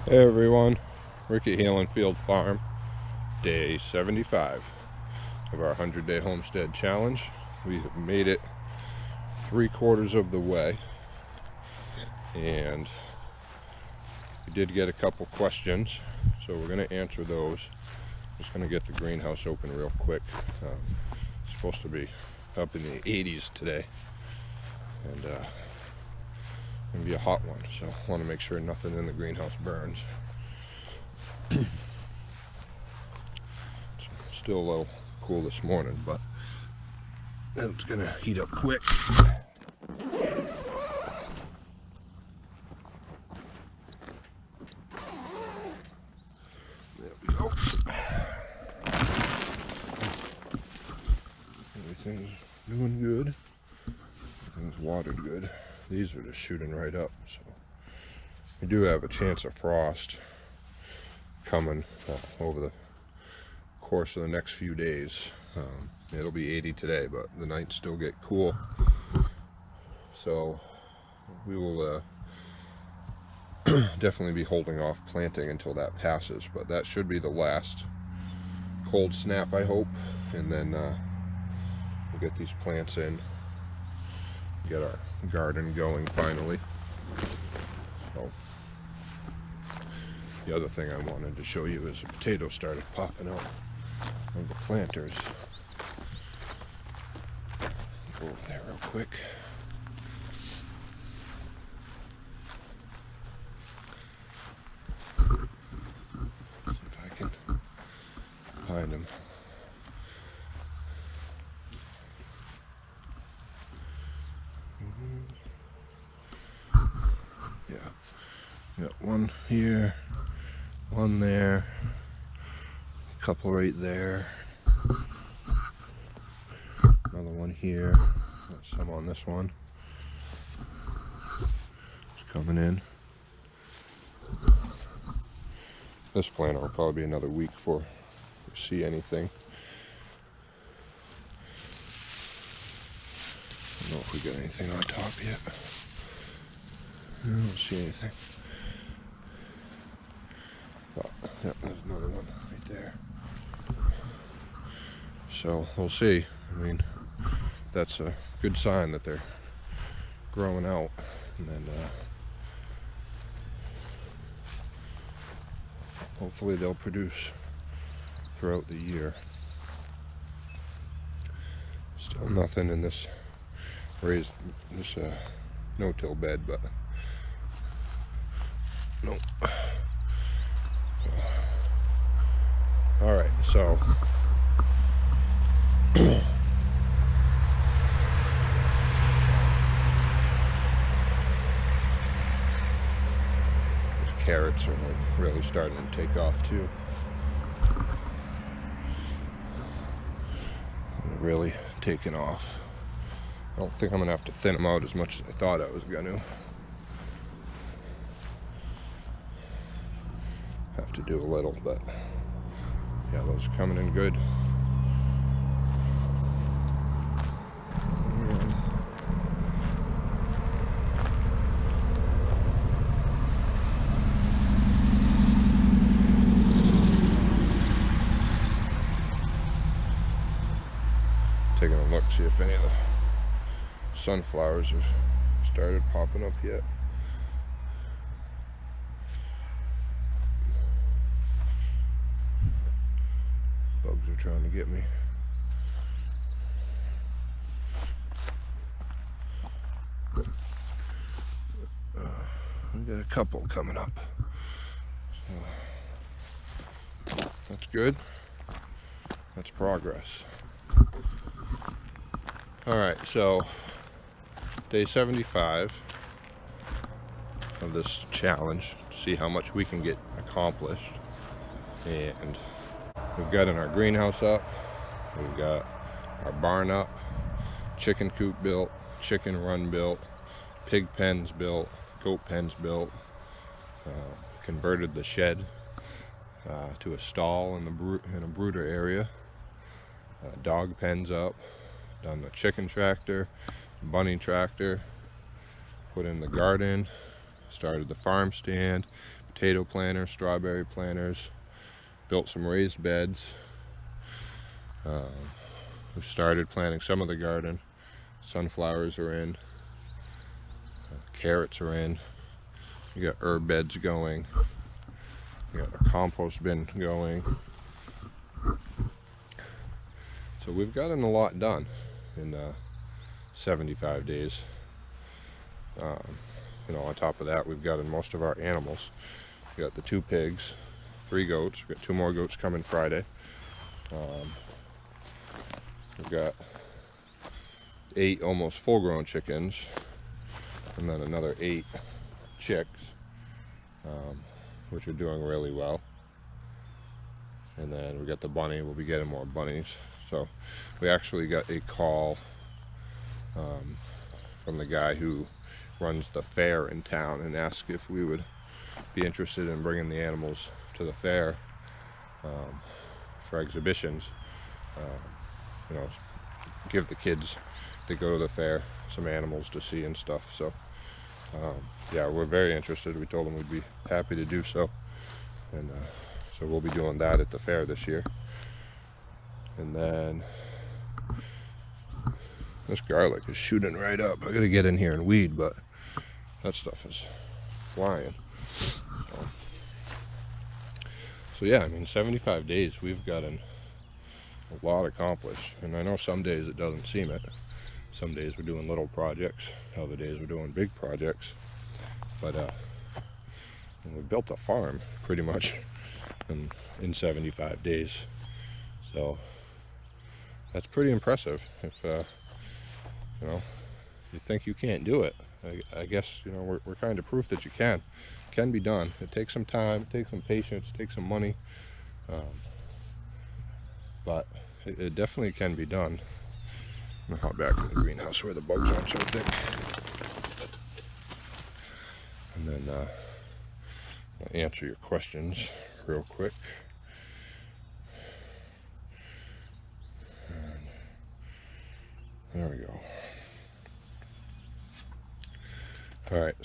Hey everyone, Ricky Field Farm, day 75 of our 100-day homestead challenge. We have made it 3/4 of the way, and we did get a couple questions, so we're going to answer those. Just going to get the greenhouse open real quick. It's supposed to be up in the 80s today, and going to be a hot one, so I want to make sure nothing in the greenhouse burns. Still a little cool this morning, but it's going to heat up quick. There we go. Everything's doing good. Everything's watered good. These are just shooting right up, so we do have a chance of frost coming over the course of the next few days. It'll be 80 today, but the nights still get cool, so we will definitely be holding off planting until that passes, but that should be the last cold snap, I hope, and then we'll get these plants in, get our garden going finally. So the other thing I wanted to show you is the potatoes started popping out of the planters. Go over there real quick. See if I can find them. Yeah, got one here, one there, a couple right there, another one here, got some on this one. It's coming in. This planter will probably be another week before we see anything. I don't know if we got anything on top yet. I don't see anything. Oh, yeah, there's another one right there. So we'll see. I mean, that's a good sign that they're growing out, and then hopefully they'll produce throughout the year. Still nothing in this raised, this no-till bed, but nope. All right, so carrots are like really starting to take off too. They're really taking off. I don't think I'm gonna have to thin them out as much as I thought I was gonna. Have to do a little, but yeah, those are coming in good. Taking a look, see if any of the sunflowers have started popping up yet. Bugs are trying to get me. We got a couple coming up, so that's good. That's progress. All right, so day 75 of this challenge, see how much we can get accomplished. And we've gotten our greenhouse up, we've got our barn up, chicken coop built, chicken run built, pig pens built, goat pens built, converted the shed to a stall in a brooder area, dog pens up, done the chicken tractor, bunny tractor, put in the garden, started the farm stand, potato planters, strawberry planters, built some raised beds. We've started planting some of the garden. Sunflowers are in, carrots are in. We got herb beds going. We got a compost bin going. So we've gotten a lot done in 75 days. You know, on top of that, we've gotten most of our animals. We got the 2 pigs, 3 goats. We've got 2 more goats coming Friday. We've got 8 almost full-grown chickens, and then another 8 chicks, which are doing really well. And then we got the bunny. We'll be getting more bunnies. So we actually got a call from the guy who runs the fair in town and asked if we would be interested in bringing the animals to the fair for exhibitions. You know, give the kids that go to the fair some animals to see and stuff. So yeah, we're very interested. We told them we'd be happy to do so, and so we'll be doing that at the fair this year. And then this garlic is shooting right up. I gotta get in here and weed, but that stuff is flying. So yeah, I mean, 75 days we've gotten a lot accomplished, and I know some days it doesn't seem it. Some days we're doing little projects, other days we're doing big projects, but we built a farm pretty much in 75 days, so that's pretty impressive. If you know, you think you can't do it, I guess, you know, we're kind of proof that you can be done. It takes some time, it takes some patience, it takes some money, but it definitely can be done. I'm gonna hop back in the greenhouse where the bugs aren't so thick, and then I'll answer your questions real quick. And there we go. All right.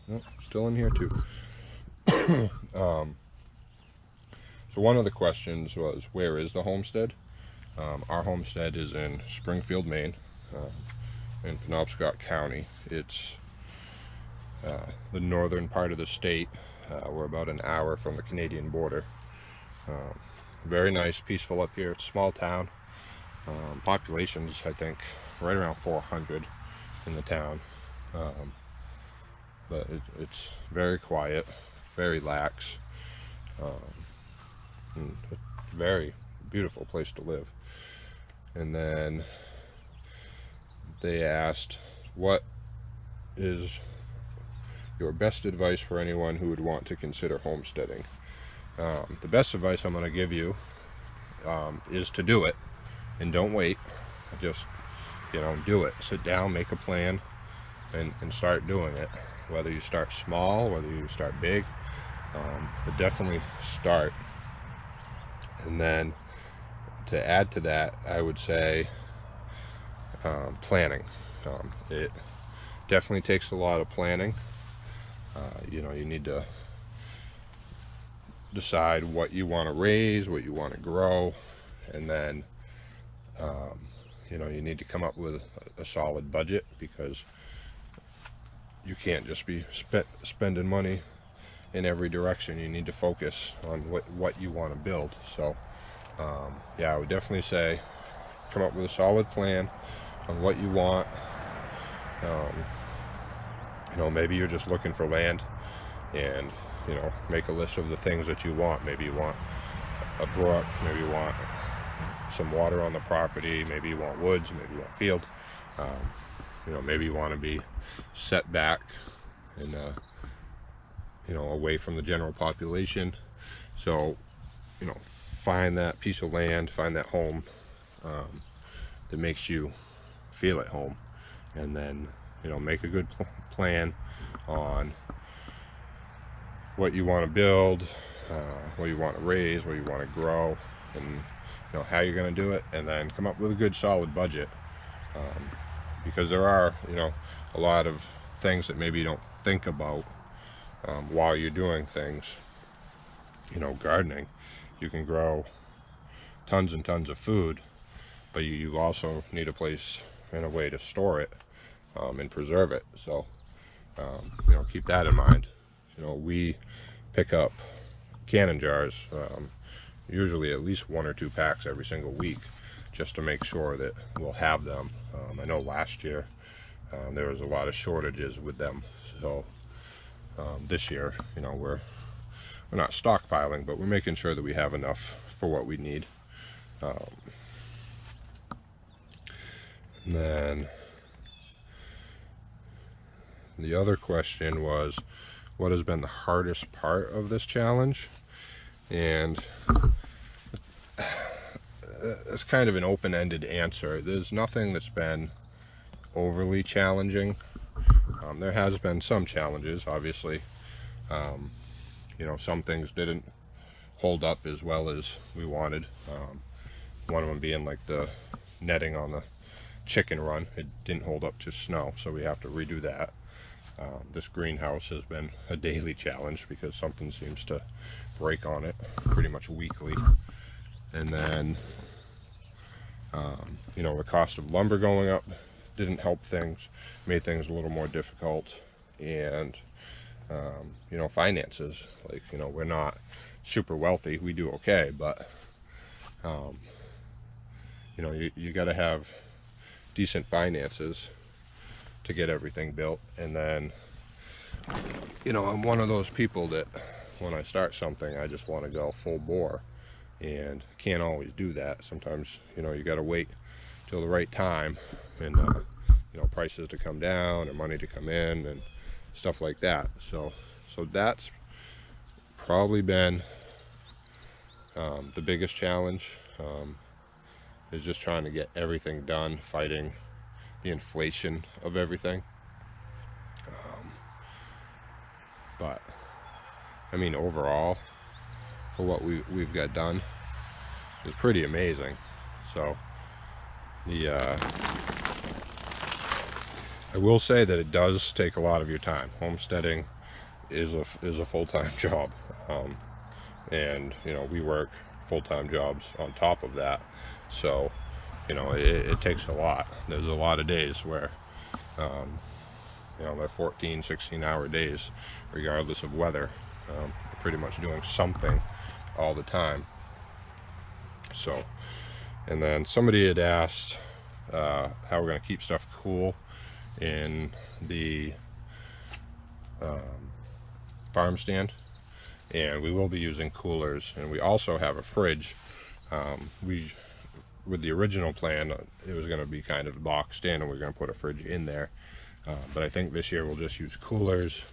Nope, still in here too. So one of the questions was, where is the homestead? Our homestead is in Springfield, Maine, in Penobscot County. It's the northern part of the state. We're about an hour from the Canadian border. Very nice, peaceful up here. It's a small town. Population's, I think, right around 400 in the town. But it's very quiet, very lax, and a very beautiful place to live. And then they asked, what is your best advice for anyone who would want to consider homesteading? The best advice I'm going to give you is to do it, and don't wait. Just, you know, do it. Sit down, make a plan, and start doing it. Whether you start small, whether you start big, but definitely start. And then to add to that, I would say planning. It definitely takes a lot of planning. You know, you need to decide what you want to raise, what you want to grow, and then you know, you need to come up with a solid budget, because you can't just be spending money in every direction. You need to focus on what you want to build. So yeah, I would definitely say come up with a solid plan on what you want. You know, maybe you're just looking for land, and you know, make a list of the things that you want. Maybe you want a brook, maybe you want some water on the property, maybe you want woods, maybe you want field. You know, maybe you want to be set back and you know, away from the general population. So, you know, find that piece of land, find that home that makes you feel at home, and then, you know, make a good plan on what you want to build, what you want to raise, what you want to grow, and you know, how you're going to do it, and then come up with a good solid budget. Because there are, you know, a lot of things that maybe you don't think about while you're doing things, gardening, you can grow tons and tons of food, but you also need a place and a way to store it and preserve it. So keep that in mind. We pick up canning jars, usually at least 1 or 2 packs every single week, just to make sure that we'll have them. I know last year there was a lot of shortages with them, so this year, we're not stockpiling, but we're making sure that we have enough for what we need. And then the other question was, what has been the hardest part of this challenge? And it's kind of an open-ended answer. There's nothing that's been overly challenging. There has been some challenges, obviously. Some things didn't hold up as well as we wanted. One of them being like the netting on the chicken run. It didn't hold up to snow, so we have to redo that. This greenhouse has been a daily challenge because something seems to break on it pretty much weekly. And then the cost of lumber going up didn't help things, made things a little more difficult. And finances, like, we're not super wealthy, we do okay, but you got to have decent finances to get everything built. And then I'm one of those people that when I start something, I just want to go full bore, and can't always do that. Sometimes you got to wait till the right time, and prices to come down and money to come in and stuff like that. So that's probably been the biggest challenge, is just trying to get everything done, fighting the inflation of everything. But I mean, overall, for what we've got done, is pretty amazing. So I will say that it does take a lot of your time. Homesteading is a full-time job, and we work full-time jobs on top of that. So it takes a lot. There's a lot of days where my 14-16 hour days, regardless of weather, pretty much doing something all the time. So, and then somebody had asked how we're going to keep stuff cool in the farm stand, and we will be using coolers, and we also have a fridge. With the original plan, it was going to be kind of boxed in, and we're going to put a fridge in there, but I think this year we'll just use coolers,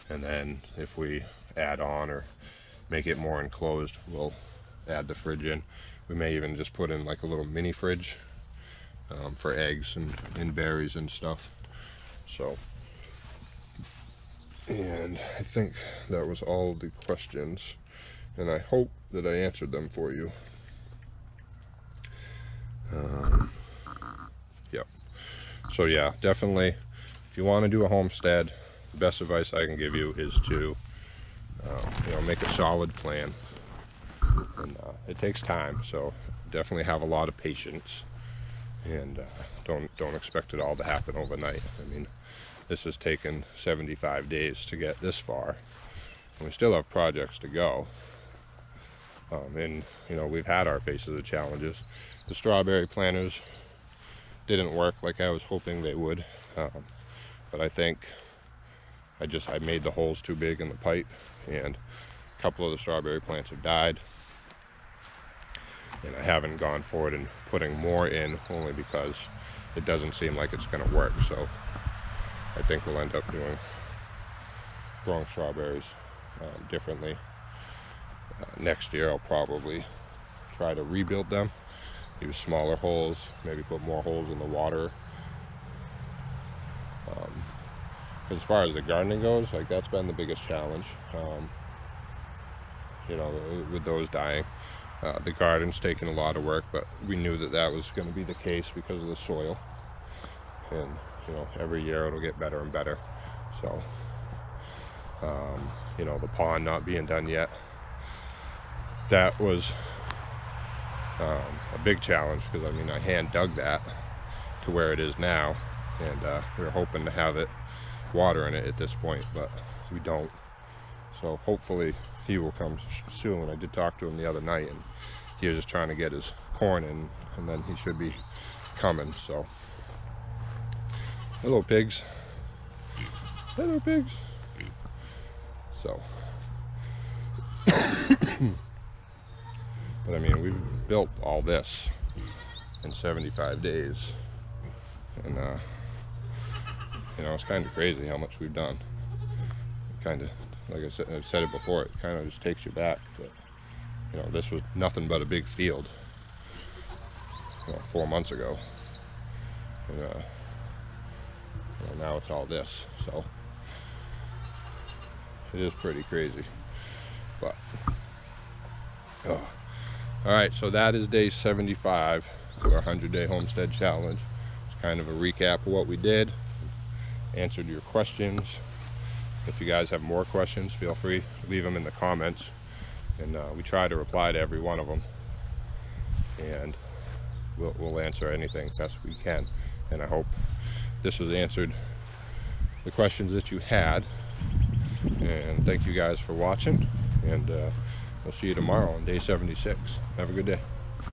and then if we add on or make it more enclosed, we'll add the fridge in. We may even just put in like a little mini fridge for eggs and berries and stuff. So, and I think that was all the questions, and I hope that I answered them for you. Yep. So yeah, definitely, if you want to do a homestead, the best advice I can give you is to make a solid plan. And it takes time, so definitely have a lot of patience, and don't expect it all to happen overnight. I mean, this has taken 75 days to get this far, and we still have projects to go. And we've had our faces of challenges. The strawberry planters didn't work like I was hoping they would, but I think I made the holes too big in the pipe, and a couple of the strawberry plants have died. And I haven't gone forward and putting more in, only because it doesn't seem like it's going to work. So I think we'll end up growing strawberries differently. Next year I'll probably try to rebuild them, use smaller holes, maybe put more holes in the water. As far as the gardening goes, like, that's been the biggest challenge, with those dying. The garden's taken a lot of work, but we knew that was going to be the case because of the soil, and every year it'll get better and better. So You know, the pond not being done yet. That was a big challenge, because I mean, I hand dug that to where it is now, and we were hoping to have it water in it at this point, but we don't. So hopefully he will come soon. I did talk to him the other night, and he was just trying to get his corn in, and then he should be coming. So hello pigs, hello pigs. So but I mean, we've built all this in 75 days, and you know, it's kind of crazy how much we've done. Kind of, like I said, I've said it before, it kind of just takes you back to, you know, this was nothing but a big field, you know, 4 months ago, and you know, now it's all this. So it is pretty crazy, but all right, so that is day 75 of our 100-day homestead challenge. It's kind of a recap of what we did, answered your questions. If you guys have more questions, feel free to leave them in the comments, and we try to reply to every one of them, and we'll answer anything best we can. And I hope this has answered the questions that you had, and thank you guys for watching, and we'll see you tomorrow on day 76. Have a good day.